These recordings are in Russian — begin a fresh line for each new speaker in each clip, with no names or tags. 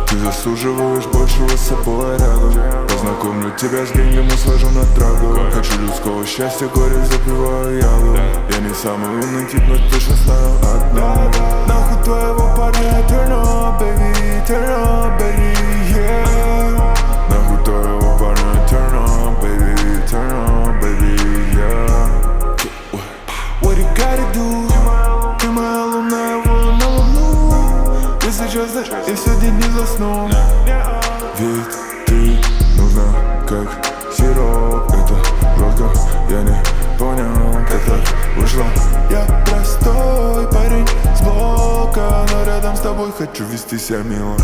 Ты заслуживаешь большего с собой рядом. Познакомлю тебя с генгом и сложу на траву. Хочу людского счастья, горе запиваю яду. Я не самый умный тип, но точно знаю одно. Нахуй твоего парня, turn up, baby, yeah. Нахуй твоего парня, turn up, baby, yeah. What you gotta do? Ты моя луна, его на луну. Если честно, я сегодня не засну. Ведь ты нужна, как сироп. Это жестко, я не понял, как так вышло. Я простой парень с блока, но рядом с тобой хочу вести себя мило.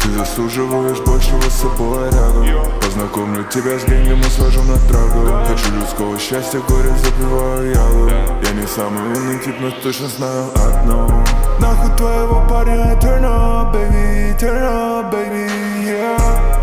Ты заслуживаешь большего с собой рядом. Познакомлю тебя с генгом и свожу на траву. Хочу людского счастья, горе запиваю яду. Я не самый умный тип, но точно знаю одно. Нахуй твоего парня, turn up, baby, yeah.